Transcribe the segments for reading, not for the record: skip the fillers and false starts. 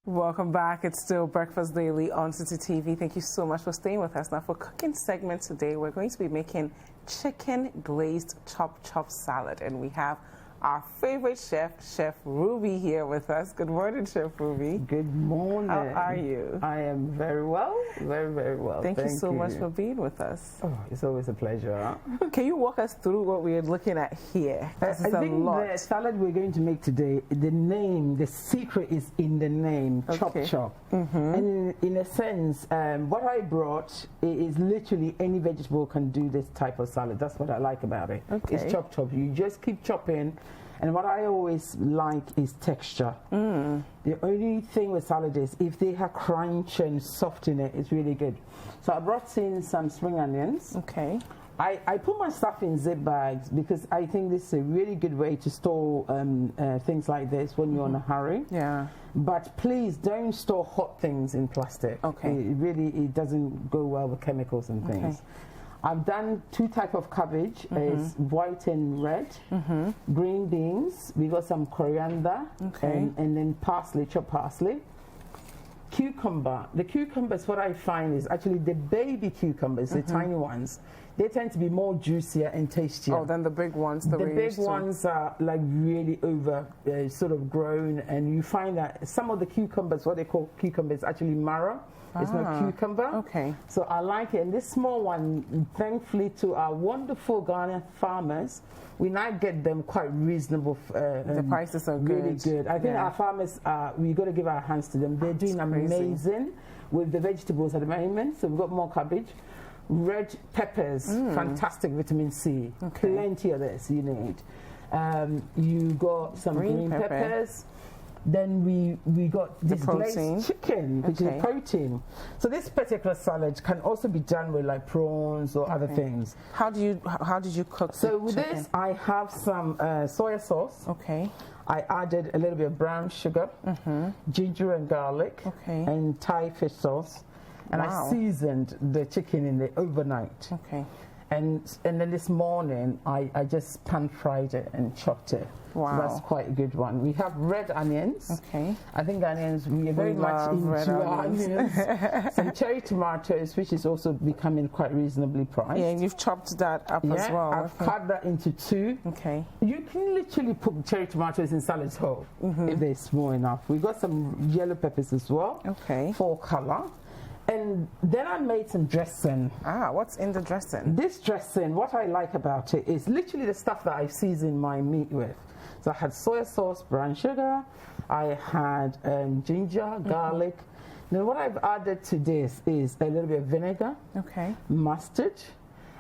Welcome back. It's still Breakfast Daily on City TV. Thank you so much for staying with us. Now, for cooking segment today, we're going to be making chicken glazed chop salad, and we have our favorite chef, Chef Ruby, here with us. Good morning, Chef Ruby. Good morning. How are you? I am very well, very well. Thank you so much for being with us. Oh, it's always a pleasure. Can you walk us through what we're looking at here? I think the salad we're going to make today, the secret is in the name, okay. Chop. And in a sense, what I brought is literally any vegetable can do this type of salad. That's what I like about it. Okay. It's chop. You just keep chopping. And what I always like is texture. The only thing with salad is if they have crunch and soft in it, it's really good. So I brought in some spring onions. Okay. I put my stuff in zip bags because I think this is a really good way to store things like this when you're in a hurry. Yeah. But please don't store hot things in plastic. Okay. It doesn't go well with chemicals and things. Okay. I've done two types of cabbage, is white and red, green beans, we got some coriander, and then parsley, chopped parsley. Cucumber. The cucumbers, what I find is actually the baby cucumbers, the tiny ones, they tend to be more juicier and tastier. Oh, than the big ones. The big ones are like really over sort of grown, and you find that some of the cucumbers, what they call cucumbers, actually marrow. It's not cucumber. Okay. So I like it. And this small one, thankfully to our wonderful Ghana farmers, we now get them quite reasonable. The prices are good. Really good. I think our farmers, we got to give our hands to them. They're doing amazing with the vegetables at the moment. So we've got more cabbage. Red peppers, fantastic vitamin C. Plenty of this you need. You got some green peppers. Then we got this glazed chicken, which is protein. So this particular salad can also be done with like prawns or other things. How did you cook? So with this, I have some soy sauce. Okay. I added a little bit of brown sugar, ginger and garlic, and Thai fish sauce, and I seasoned the chicken in it overnight. Okay. And then this morning, I just pan fried it and chopped it. Wow. So that's quite a good one. We have red onions. Okay. I think onions, we are very much into onions. Some cherry tomatoes, which is also becoming quite reasonably priced. Yeah, and you've chopped that up as well. I've cut that into two. Okay. You can literally put cherry tomatoes in salads whole if they're small enough. We've got some yellow peppers as well. Okay. For color. And then I made some dressing. Ah, what's in the dressing? This dressing, what I like about it is literally the stuff that I season my meat with. So I had soy sauce, brown sugar, I had ginger, garlic. Then what I've added to this is a little bit of vinegar, mustard,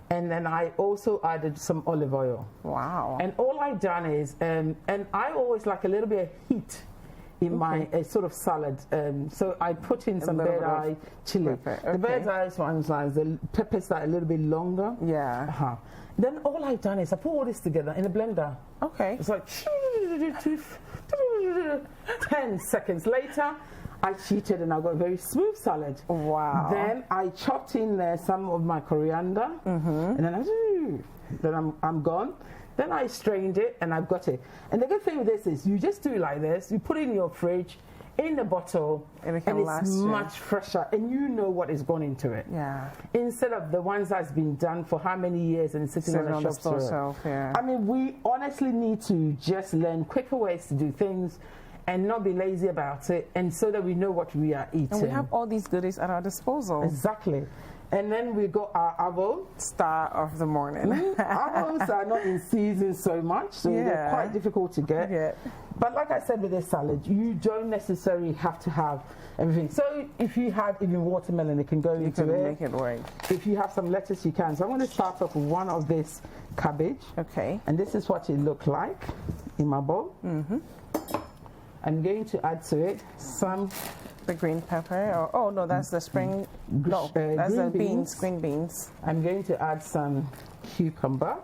and then I also added some olive oil. Wow. And all I've done is, and I always like a little bit of heat in my sort of salad, so I put in some bird eye chili. The bird eye ones like the peppers that are a little bit longer. Yeah. Then all I've done is I put all this together in a blender. Okay. It's like 10 seconds later, I cheated and I got a very smooth salad. Wow. Then I chopped in there some of my coriander, and then I'm gone. Then I strained it and I've got it. And the good thing with this is you just do it like this. You put it in your fridge, in the bottle, and it's much fresher. And you know what is gone into it. Yeah. Instead of the ones that's been done for how many years and sitting on the shop shelf. Yeah. I mean, we honestly need to just learn quicker ways to do things and not be lazy about it, and so that we know what we are eating. And we have all these goodies at our disposal. Exactly. And then we got our avo. Star of the morning. Avos are not in season so much, so they're quite difficult to get. Yeah. But like I said with this salad, you don't necessarily have to have everything. So if you have even watermelon, it can go into it. You can make it work. If you have some lettuce, you can. So I'm going to start off with one of this cabbage. Okay. And this is what it looked like in my bowl. I'm going to add to it some... The green pepper, oh no, that's the spring, no, that's the beans, green beans. I'm going to add some cucumber.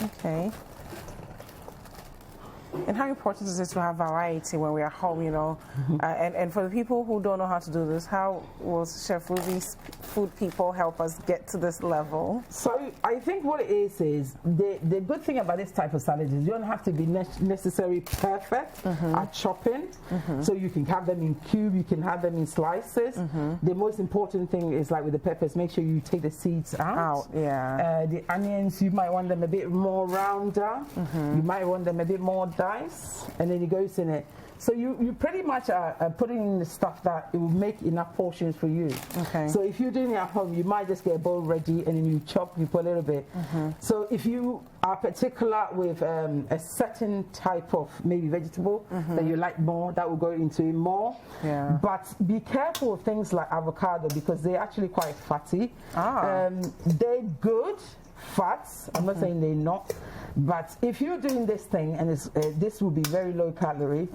Okay. And how important is it to have variety when we are home, you know? And for the people who don't know how to do this, how will Chef Ruby food people help us get to this level? So I think what it is the good thing about this type of salad is you don't have to be necessarily perfect at chopping. So you can have them in cube, you can have them in slices. The most important thing is, like with the peppers, make sure you take the seeds out. The onions, you might want them a bit more rounder. You might want them a bit more diced, and then it goes in it. So you pretty much are putting in the stuff that it will make enough portions for you. Okay. So if you're doing it at home, you might just get a bowl ready and then you chop, you put a little bit. So if you are particular with a certain type of maybe vegetable that you like more, that will go into it more. Yeah. But be careful of things like avocado because they're actually quite fatty. They're good fats. I'm not saying they're not. But if you're doing this thing and this will be very low calorie,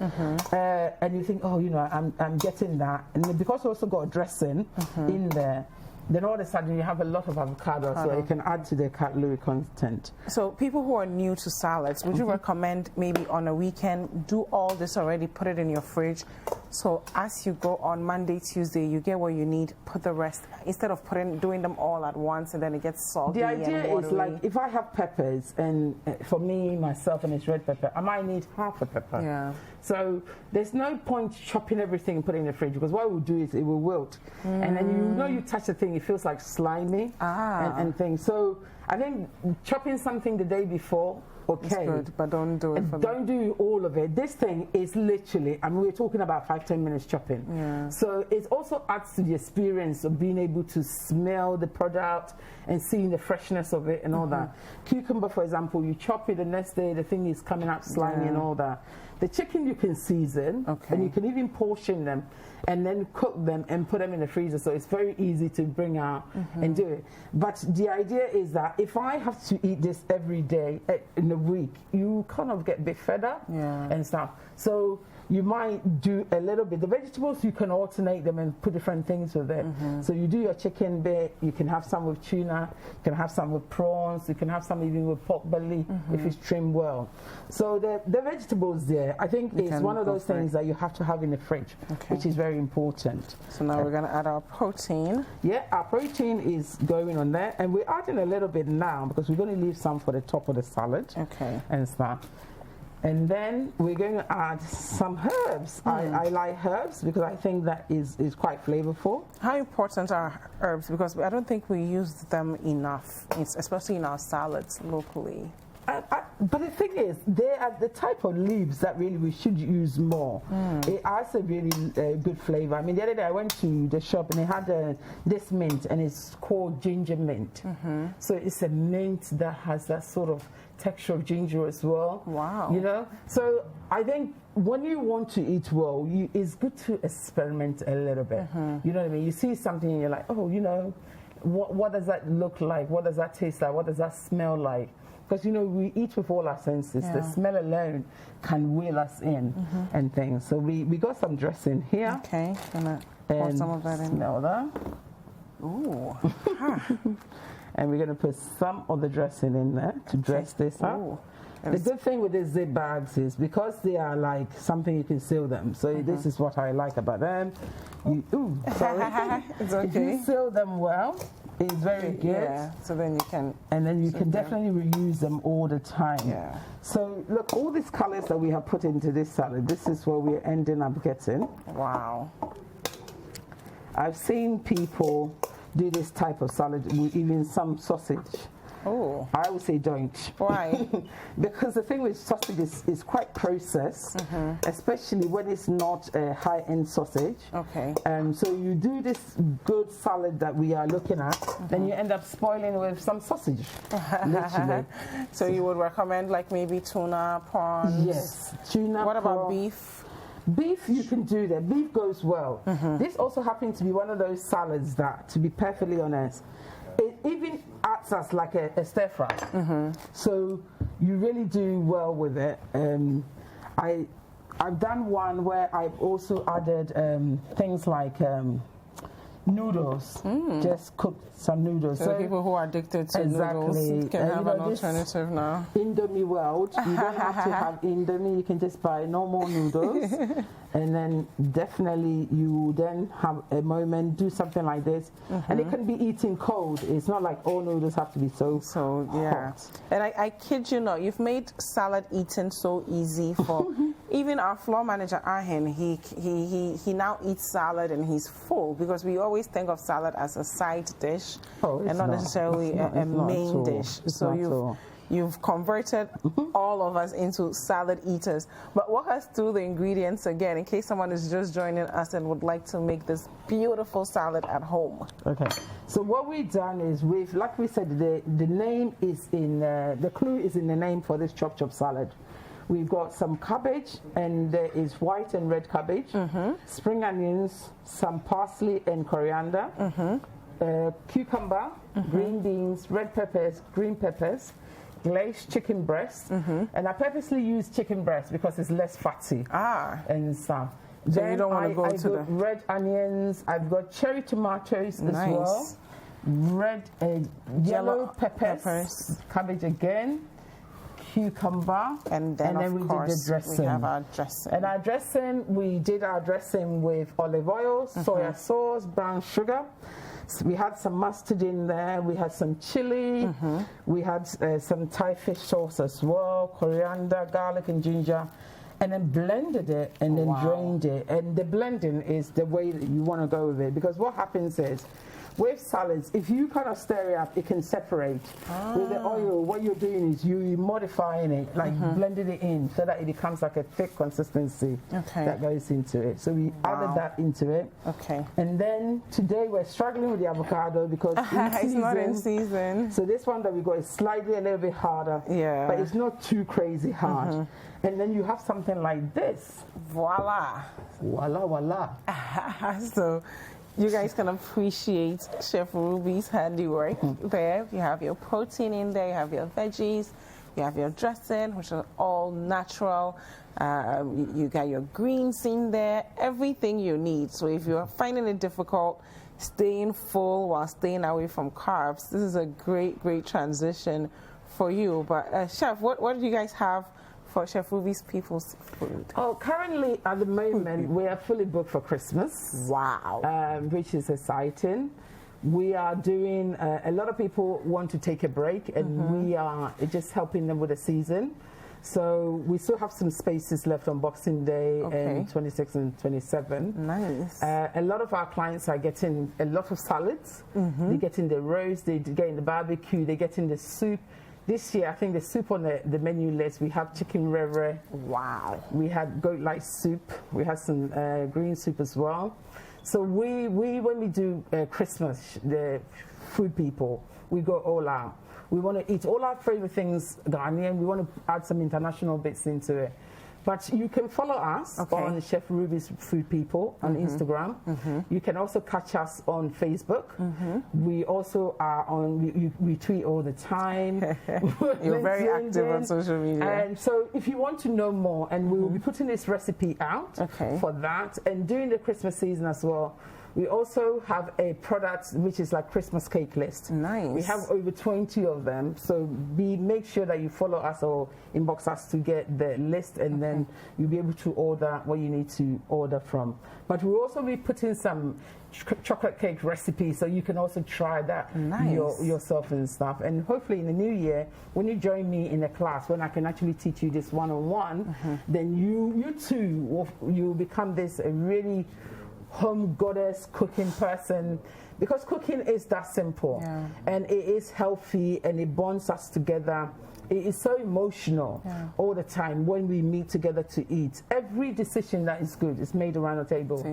and you think, oh, you know, I'm getting that, and because you also got a dressing in there, then all of a sudden you have a lot of avocado, so it can add to the calorie content. So people who are new to salads, would you recommend maybe on a weekend, do all this already, put it in your fridge, so as you go on Monday, Tuesday, you get what you need, put the rest, instead of doing them all at once and then it gets salty. The idea is, like, if I have peppers, and for me, myself, and it's red pepper, I might need half a pepper. Yeah. So there's no point chopping everything and putting it in the fridge, because what it will do is it will wilt. And then you know you touch the thing, it feels like slimy and things. So I think chopping something the day before, okay. It's good, but don't do it for me. Don't do all of it. This thing is literally, I mean, we're talking about 5-10 minutes chopping. Yeah. So it also adds to the experience of being able to smell the product and seeing the freshness of it and all that. Cucumber, for example, you chop it the next day, the thing is coming out slimy and all that. The chicken you can season, and you can even portion them and then cook them and put them in the freezer, so it's very easy to bring out and do it. But the idea is that if I have to eat this every day in a week, you kind of get a bit fed up and stuff. So you might do a little bit. The vegetables, you can alternate them and put different things with it. So you do your chicken bit, you can have some with tuna, you can have some with prawns, you can have some even with pork belly if it's trimmed well. So the vegetables there, I think it's one of those things that you have to have in the fridge, which is very important. So now we're going to add our protein. Yeah, our protein is going on there, and we're adding a little bit now because we're going to leave some for the top of the salad and stuff. And then we're going to add some herbs. I like herbs because I think that is quite flavorful. How important are herbs? Because I don't think we use them enough, especially in our salads locally. But the thing is, they are the type of leaves that really we should use more. It has a really good flavor. I mean, the other day I went to the shop and they had this mint, and it's called ginger mint. So it's a mint that has that sort of texture of ginger as well. Wow. You know? So I think when you want to eat well, it's good to experiment a little bit. You know what I mean? You see something and you're like, oh, you know, what does that look like? What does that taste like? What does that smell like? Because, you know, we eat with all our senses. The smell alone can wheel us in and things. So we got some dressing here. Okay, gonna pour some of that in. Smell that. Ooh. And we're going to put some of the dressing in there to dress this up. The good thing with these zip bags is because they are like something you can seal them. So this is what I like about them. It's okay. If you seal them well, it's very good. Yeah, so then you can... And then you can definitely reuse them all the time. Yeah. So look, all these colors that we have put into this salad, this is what we're ending up getting. Wow. I've seen people do this type of salad with even some sausage. Oh. I would say don't. Why? Because the thing with sausage is quite processed, especially when it's not a high-end sausage. Okay. So you do this good salad that we are looking at, then you end up spoiling with some sausage, literally. So you would recommend like maybe tuna, prawns? Yes, tuna, What about beef? Beef, you can do that. Beef goes well. This also happens to be one of those salads that, to be perfectly honest, it even acts as like a stir fry. So you really do well with it. I've done one where I've also added things like noodles. Just cook some noodles. So people who are addicted to noodles can have an alternative now. Indomie world, you don't have to have Indomie. You can just buy normal noodles, and then definitely you then have a moment, do something like this, and it can be eaten cold. It's not like all noodles have to be so hot. And I kid you not, you've made salad eating so easy for even our floor manager Ahin. He now eats salad and he's full, because we always think of salad as a side dish and not necessarily a main dish. So you've converted all of us into salad eaters. But walk us through the ingredients again, in case someone is just joining us and would like to make this beautiful salad at home. Okay. So what we've done is like we said, the name is in the clue is in the name for this chop salad. We've got some cabbage, and there is white and red cabbage, spring onions, some parsley and coriander, cucumber, green beans, red peppers, green peppers, glazed chicken breast, and I purposely use chicken breast because it's less fatty and stuff. So then you don't want to go to the red onions. I've got cherry tomatoes as well, red yellow peppers, cabbage again, cucumber, and then of course we have our dressing. And our dressing, we did our dressing with olive oil, soya sauce, brown sugar. So we had some mustard in there, we had some chili, we had some Thai fish sauce as well, coriander, garlic and ginger, and then blended it and then drained it. And the blending is the way that you want to go with it, because what happens is, with salads, if you kind of stir it up, it can separate. With the oil, what you're doing is you're modifying it, like blending it in so that it becomes like a thick consistency that goes into it. So we added that into it. And then today we're struggling with the avocado because it's not in season. So this one that we got is slightly a little bit harder, but it's not too crazy hard. And then you have something like this. Voila. Voila, voila. So you guys can appreciate Chef Ruby's handiwork there. You have your protein in there, you have your veggies, you have your dressing, which are all natural. You got your greens in there, everything you need. So if you're finding it difficult staying full while staying away from carbs, this is a great transition for you. But Chef, what do you guys have for Chef Ruby's People's Food? Oh, currently at the moment we are fully booked for Christmas. Wow. Which is exciting. We are doing, a lot of people want to take a break, and we are just helping them with the season. So we still have some spaces left on Boxing Day and 26 and 27. Nice. A lot of our clients are getting a lot of salads. They're getting the roast, they're getting the barbecue, they're getting the soup. This year, I think the soup on the menu list, we have chicken rere. Wow. We had goat light soup. We had some green soup as well. So when we do Christmas, the food people, we go all out. We want to eat all our favorite things Ghanaian. We want to add some international bits into it. But you can follow us on Chef Ruby's Food People on Instagram. You can also catch us on Facebook. We also are on, we tweet all the time. You're very active on social media. And so if you want to know more, and we will be putting this recipe out for that. And during the Christmas season as well, we also have a product which is like Christmas cake list. Nice. We have over 20 of them. So make sure that you follow us or inbox us to get the list, and then you'll be able to order what you need to order from. But we'll also be putting some chocolate cake recipes, so you can also try that yourself and stuff. And hopefully in the new year, when you join me in a class, when I can actually teach you this one-on-one, then you too will become this really home goddess cooking person, because cooking is that simple and it is healthy and it bonds us together. It is so emotional all the time when we meet together to eat. Every decision that is good is made around the table,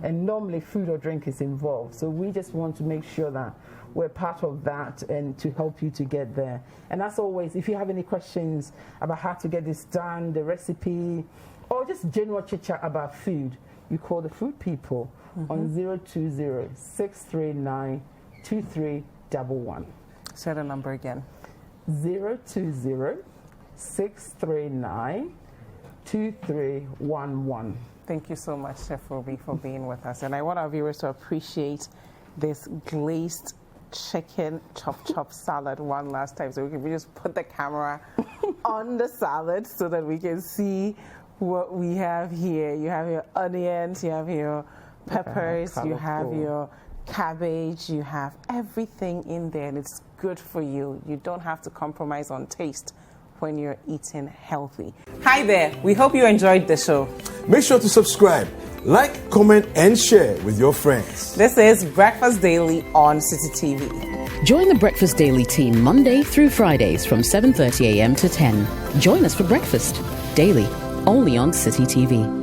and normally food or drink is involved. So we just want to make sure that we're part of that and to help you to get there. And as always, if you have any questions about how to get this done, the recipe, or just general chit chat about food, you call the food people on 020-639-2311. Say the number again. 020-639-2311. Thank you so much, Chef Ruby, for being with us. And I want our viewers to appreciate this glazed chicken chop salad one last time. So we just put the camera on the salad so that we can see what we have here. You have your onions, you have your peppers, you have your cabbage, you have everything in there, and it's good for you. You don't have to compromise on taste when you're eating healthy. Hi there, we hope you enjoyed the show. Make sure to subscribe, like, comment, and share with your friends. This is Breakfast Daily on City TV. Join the Breakfast Daily team Monday through Fridays from 7:30 a.m. to 10. Join us for breakfast daily, only on City TV.